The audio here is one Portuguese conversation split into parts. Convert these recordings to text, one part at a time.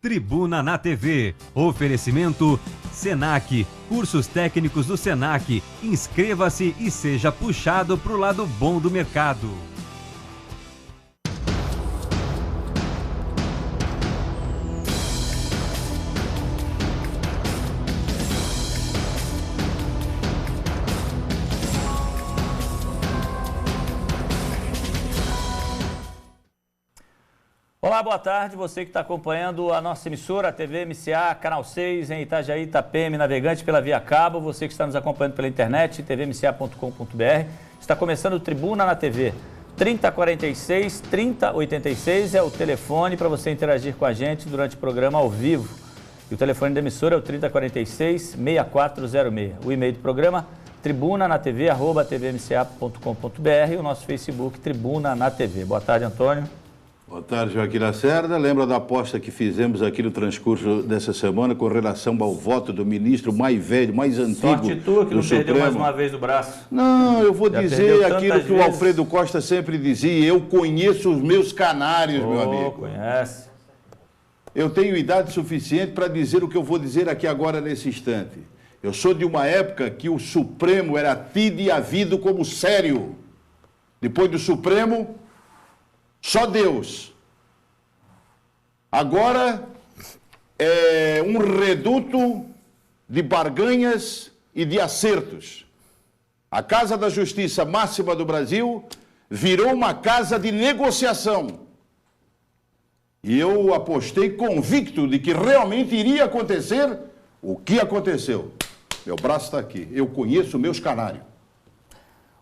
Tribuna na TV. Oferecimento Senac, cursos técnicos do Senac. Inscreva-se e seja puxado para o lado bom do mercado. Olá, boa tarde. Você que está acompanhando a nossa emissora, a TV MCA, Canal 6, em Itajaí, Itapeme, navegante pela Via Cabo. Você que está nos acompanhando pela internet, tvmca.com.br. Está começando o Tribuna na TV. 3046-3086 é o telefone para você interagir com a gente durante o programa ao vivo. E o telefone da emissora é o 3046-6406. O e-mail do programa, tribunanaTV@tvmca.com.br, e o nosso Facebook, Tribuna na TV. Boa tarde, Antônio. Boa tarde, Joaquim Lacerda. Lembra da aposta que fizemos aqui no transcurso dessa semana com relação ao voto do ministro mais velho, mais antigo Sorte tua que do não perdeu Supremo? mais uma vez o braço. Não, eu vou Já dizer perdeu aquilo tantas que o vezes. Alfredo Costa sempre dizia: eu conheço os meus canários, meu amigo. Conhece. Eu tenho idade suficiente para dizer o que eu vou dizer aqui agora nesse instante. Eu sou de uma época que o Supremo era tido e havido como sério. Depois do Supremo, só Deus. Agora é um reduto de barganhas e de acertos. A Casa da Justiça Máxima do Brasil virou uma casa de negociação. E eu apostei convicto de que realmente iria acontecer o que aconteceu. Meu braço está aqui. Eu conheço meus canários.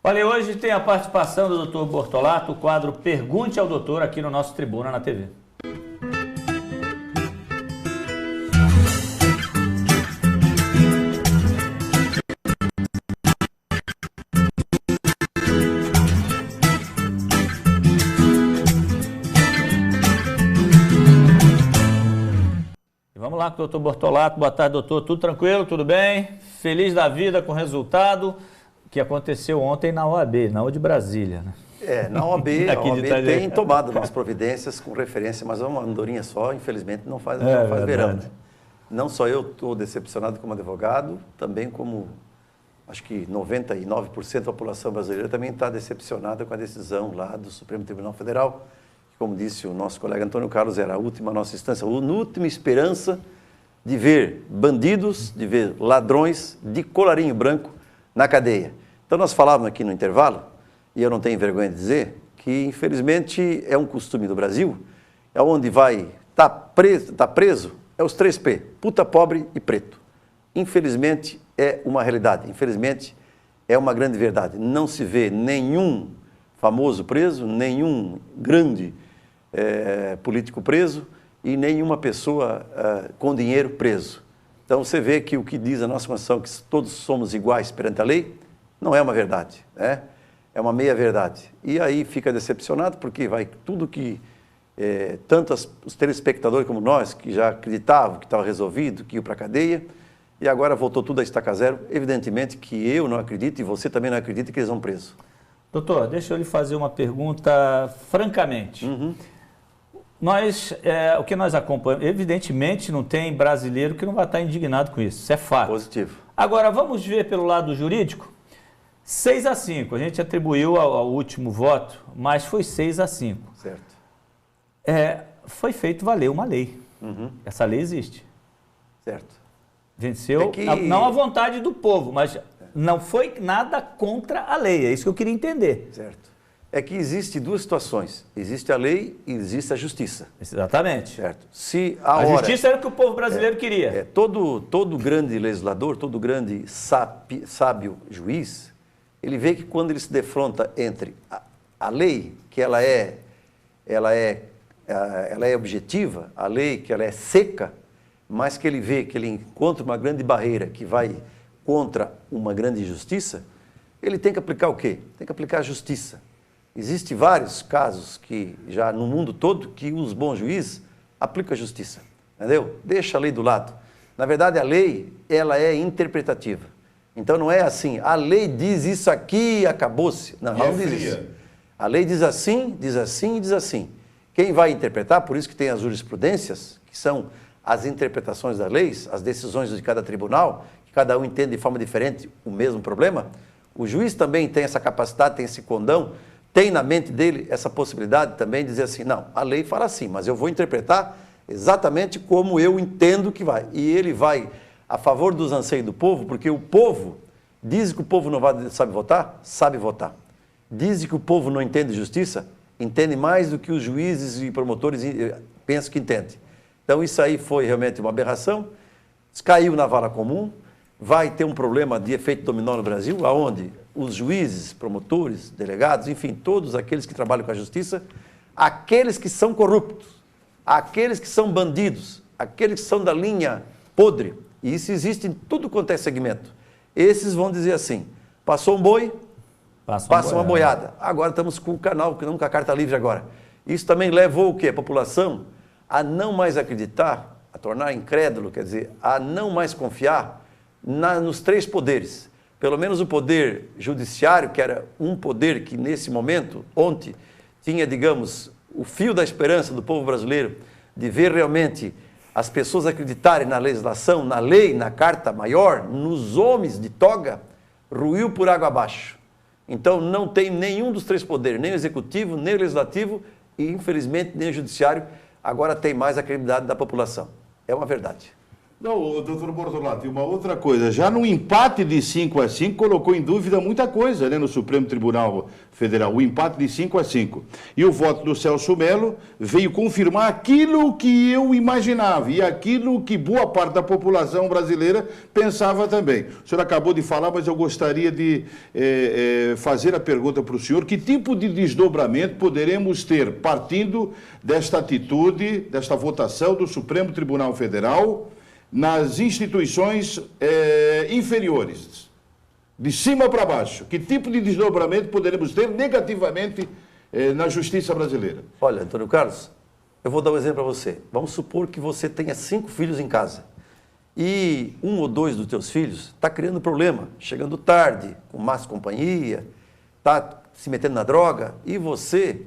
Olha, hoje tem a participação do Dr. Bortolato, o quadro Pergunte ao Doutor, aqui no nosso Tribuna na TV. Vamos lá com o doutor Bortolato. Boa tarde, doutor. Tudo tranquilo? Tudo bem? Feliz da vida com o resultado que aconteceu ontem na OAB, na de Brasília, né? Na OAB, a OAB tem tomado umas providências com referência, mas é uma andorinha só, infelizmente não faz verão. Né? Não só eu estou decepcionado como advogado, também como acho que 99% da população brasileira também está decepcionada com a decisão lá do Supremo Tribunal Federal. Como disse o nosso colega Antônio Carlos, era a última nossa instância, a última esperança de ver bandidos, de ver ladrões de colarinho branco na cadeia. Então nós falávamos aqui no intervalo, e eu não tenho vergonha de dizer, que infelizmente é um costume do Brasil, é onde vai tá preso, é os 3P, puta, pobre e preto. Infelizmente é uma realidade, infelizmente é uma grande verdade. Não se vê nenhum famoso preso, nenhum grande político preso e nenhuma pessoa com dinheiro preso. Então você vê que o que diz a nossa Constituição, que todos somos iguais perante a lei, não é uma verdade, né? É uma meia-verdade. E aí fica decepcionado porque vai tudo que, tanto os telespectadores como nós, que já acreditavam que estava resolvido, que iam para a cadeia, e agora voltou tudo a estaca zero. Evidentemente que eu não acredito e você também não acredita que eles vão presos. Doutor, deixa eu lhe fazer uma pergunta francamente. O que nós acompanhamos, evidentemente não tem brasileiro que não vai estar indignado com isso, isso é fato. Positivo. Agora, vamos ver pelo lado jurídico. 6-5, a gente atribuiu ao último voto, mas foi 6-5. Certo. Foi feito valer uma lei. Essa lei existe. Certo. Venceu, não a vontade do povo, mas não foi nada contra a lei, é isso que eu queria entender. Certo. É que existe duas situações, existe a lei e existe a justiça. Exatamente. Certo. Se a justiça era o que o povo brasileiro queria. Todo grande legislador, todo grande sábio juiz, ele vê que quando ele se defronta entre a lei, que ela é objetiva, a lei que ela é seca, mas que ele vê que ele encontra uma grande barreira que vai contra uma grande injustiça, ele tem que aplicar o quê? Tem que aplicar a justiça. Existem vários casos que já no mundo todo que os bons juízes aplicam a justiça, entendeu? Deixa a lei do lado. Na verdade, a lei, ela é interpretativa. Então não é assim, a lei diz isso aqui e acabou-se. Não, ela não diz isso. A lei diz assim, diz assim e diz assim. Quem vai interpretar, por isso que tem as jurisprudências, que são as interpretações das leis, as decisões de cada tribunal, que cada um entende de forma diferente o mesmo problema, o juiz também tem essa capacidade, tem esse condão, tem na mente dele essa possibilidade também de dizer assim, não, a lei fala assim, mas eu vou interpretar exatamente como eu entendo que vai. E ele vai a favor dos anseios do povo, porque o povo, diz que o povo não sabe votar? Sabe votar. Diz que o povo não entende justiça? Entende mais do que os juízes e promotores pensam que entende. Então isso aí foi realmente uma aberração, caiu na vala comum, vai ter um problema de efeito dominó no Brasil, onde os juízes, promotores, delegados, enfim, todos aqueles que trabalham com a justiça, aqueles que são corruptos, aqueles que são bandidos, aqueles que são da linha podre, e isso existe em tudo quanto é segmento, esses vão dizer assim, passou um boi, passa uma boiada. Agora estamos com o canal, não com a carta livre agora. Isso também levou o quê? A população a não mais acreditar, a tornar incrédulo, quer dizer, a não mais confiar nos três poderes. Pelo menos o poder judiciário, que era um poder que nesse momento, ontem, tinha, digamos, o fio da esperança do povo brasileiro de ver realmente as pessoas acreditarem na legislação, na lei, na carta maior, nos homens de toga, ruiu por água abaixo. Então não tem nenhum dos três poderes, nem o executivo, nem o legislativo e, infelizmente, nem o judiciário, agora tem mais a credibilidade da população. É uma verdade. Não, doutor Bortolatti, uma outra coisa, já no empate de 5-5 colocou em dúvida muita coisa, né, no Supremo Tribunal Federal, o empate de 5-5. E o voto do Celso Mello veio confirmar aquilo que eu imaginava e aquilo que boa parte da população brasileira pensava também. O senhor acabou de falar, mas eu gostaria de fazer a pergunta para o senhor, que tipo de desdobramento poderemos ter partindo desta atitude, desta votação do Supremo Tribunal Federal, nas instituições inferiores, de cima para baixo? Que tipo de desdobramento poderemos ter negativamente na justiça brasileira? Olha, Antônio Carlos, eu vou dar um exemplo para você. Vamos supor que você tenha 5 filhos em casa e 1 ou 2 dos teus filhos está criando problema, chegando tarde, com más companhia, está se metendo na droga e você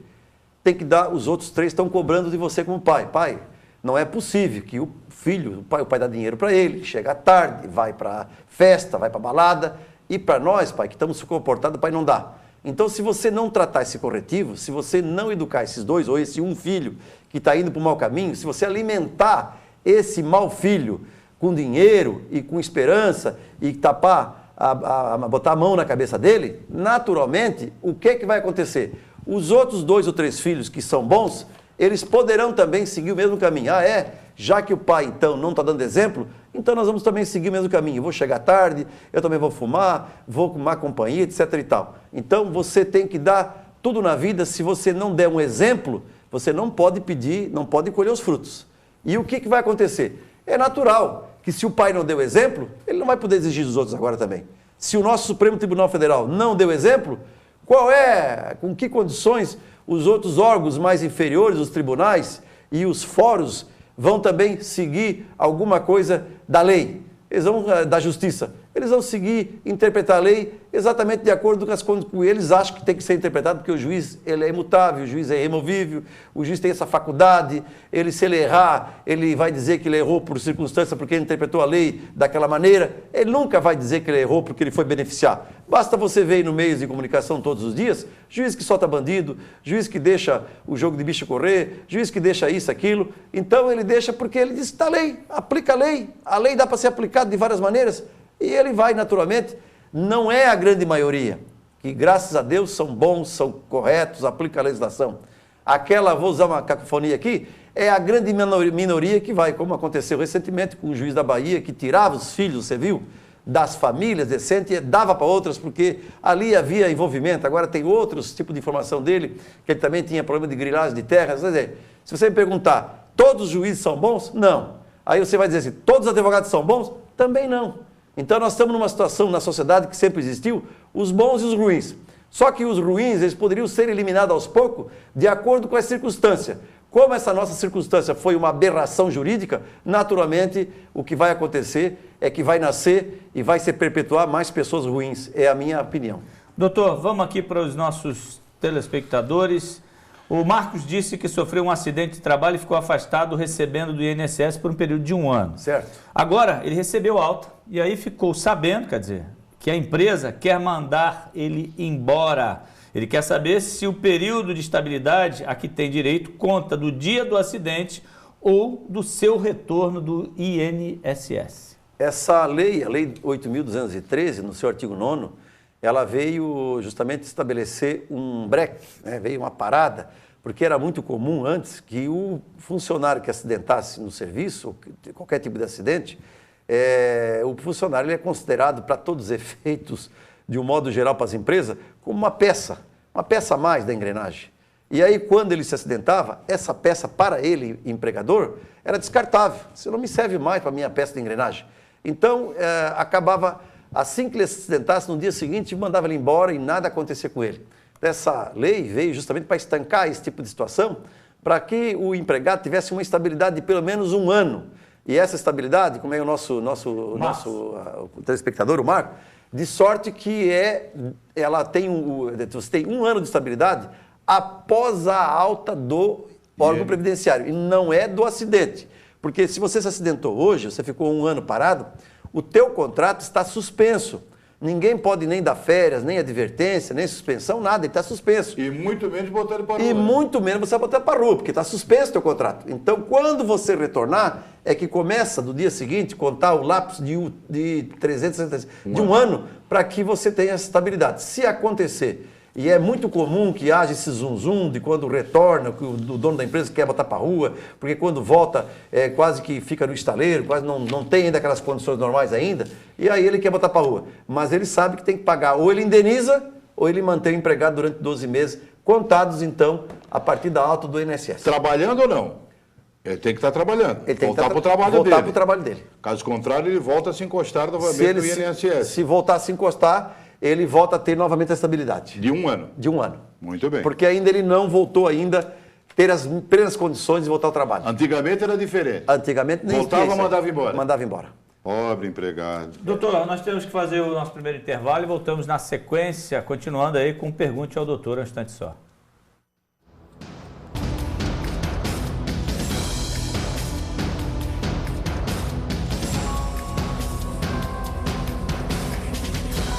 tem que dar, os outros 3 estão cobrando de você como pai. Pai, não é possível que o filho, o pai dá dinheiro para ele, chega tarde, vai para festa, vai para balada, e para nós, pai, que estamos se comportando, pai, não dá. Então, se você não tratar esse corretivo, se você não educar esses 2 ou esse um filho que está indo para o mau caminho, se você alimentar esse mau filho com dinheiro e com esperança e tapar, botar a mão na cabeça dele, naturalmente, o que vai acontecer? Os outros 2 ou 3 filhos que são bons, eles poderão também seguir o mesmo caminho. Ah, é? Já que o pai, então, não está dando exemplo, então nós vamos também seguir o mesmo caminho. Eu vou chegar tarde, eu também vou fumar, vou com má companhia, etc. e tal. Então, você tem que dar tudo na vida. Se você não der um exemplo, você não pode pedir, não pode colher os frutos. E o que vai acontecer? É natural que se o pai não deu exemplo, ele não vai poder exigir dos outros agora também. Se o nosso Supremo Tribunal Federal não deu exemplo, com que condições os outros órgãos mais inferiores, os tribunais e os fóruns, vão também seguir alguma coisa da lei, eles vão, da justiça. Eles vão seguir, interpretar a lei exatamente de acordo com as coisas que eles acham que tem que ser interpretado, porque o juiz ele é imutável, o juiz é removível, o juiz tem essa faculdade, se ele errar, ele vai dizer que ele errou por circunstância, porque ele interpretou a lei daquela maneira, ele nunca vai dizer que ele errou porque ele foi beneficiar. Basta você ver aí no meios de comunicação todos os dias, juiz que solta bandido, juiz que deixa o jogo de bicho correr, juiz que deixa isso, aquilo, então ele deixa porque ele diz, está a lei, aplica a lei dá para ser aplicada de várias maneiras, e ele vai naturalmente, não é a grande maioria, que graças a Deus são bons, são corretos, aplicam a legislação. Aquela, vou usar uma cacofonia aqui, é a grande minoria que vai, como aconteceu recentemente com o juiz da Bahia, que tirava os filhos, você viu, das famílias decentes e dava para outras, porque ali havia envolvimento. Agora tem outros tipos de informação dele, que ele também tinha problema de grilagem de terras. Quer dizer, se você me perguntar, todos os juízes são bons? Não. Aí você vai dizer assim, todos os advogados são bons? Também não. Então nós estamos numa situação na sociedade que sempre existiu, os bons e os ruins. Só que os ruins, eles poderiam ser eliminados aos poucos, de acordo com a circunstância. Como essa nossa circunstância foi uma aberração jurídica, naturalmente o que vai acontecer é que vai nascer e vai se perpetuar mais pessoas ruins. É a minha opinião. Doutor, vamos aqui para os nossos telespectadores. O Marcos disse que sofreu um acidente de trabalho e ficou afastado recebendo do INSS por um período de 1 ano. Certo. Agora, ele recebeu alta e aí ficou sabendo, quer dizer, que a empresa quer mandar ele embora. Ele quer saber se o período de estabilidade a que tem direito conta do dia do acidente ou do seu retorno do INSS. Essa lei, a Lei 8.213, no seu artigo 9º, ela veio justamente estabelecer um break, né? Veio uma parada, porque era muito comum antes que o funcionário que acidentasse no serviço, qualquer tipo de acidente, o funcionário ele é considerado, para todos os efeitos, de um modo geral para as empresas, como uma peça a mais da engrenagem. E aí, quando ele se acidentava, essa peça para ele, empregador, era descartável. Você não me serve mais para a minha peça de engrenagem. Então, acabava, assim que ele se acidentasse, no dia seguinte, mandava ele embora e nada acontecia com ele. Essa lei veio justamente para estancar esse tipo de situação, para que o empregado tivesse uma estabilidade de pelo menos 1 ano. E essa estabilidade, como é o nosso telespectador, o Marco, de sorte que ela tem você tem 1 ano de estabilidade após a alta do órgão previdenciário, e não é do acidente. Porque se você se acidentou hoje, você ficou 1 ano parado, o teu contrato está suspenso. Ninguém pode nem dar férias, nem advertência, nem suspensão, nada, ele está suspenso. E muito menos botar ele para a rua. E muito menos você vai botar para a rua, porque está suspenso o teu contrato. Então, quando você retornar, é que começa do dia seguinte contar o lapso de 365, de 1 ano, para que você tenha essa estabilidade. Se acontecer, e é muito comum que haja esse zum de quando retorna, que o dono da empresa quer botar para a rua, porque quando volta quase que fica no estaleiro, quase não tem ainda aquelas condições normais ainda, e aí ele quer botar para a rua. Mas ele sabe que tem que pagar, ou ele indeniza, ou ele mantém o empregado durante 12 meses, contados então a partir da alta do INSS. Trabalhando ou não? Ele tem que estar trabalhando. Ele tem voltar que para o trabalho dele. Voltar para o trabalho dele. Caso contrário, ele volta a se encostar novamente no INSS. Se voltar a se encostar, ele volta a ter novamente a estabilidade. De 1 ano. De 1 ano. Muito bem. Porque ainda ele não voltou ainda a ter as plenas condições de voltar ao trabalho. Antigamente era diferente. Antigamente nem voltava, mandava embora. Mandava embora. Pobre empregado. Doutor, nós temos que fazer o nosso primeiro intervalo e voltamos na sequência, continuando aí com Pergunte ao Doutor, um instante só.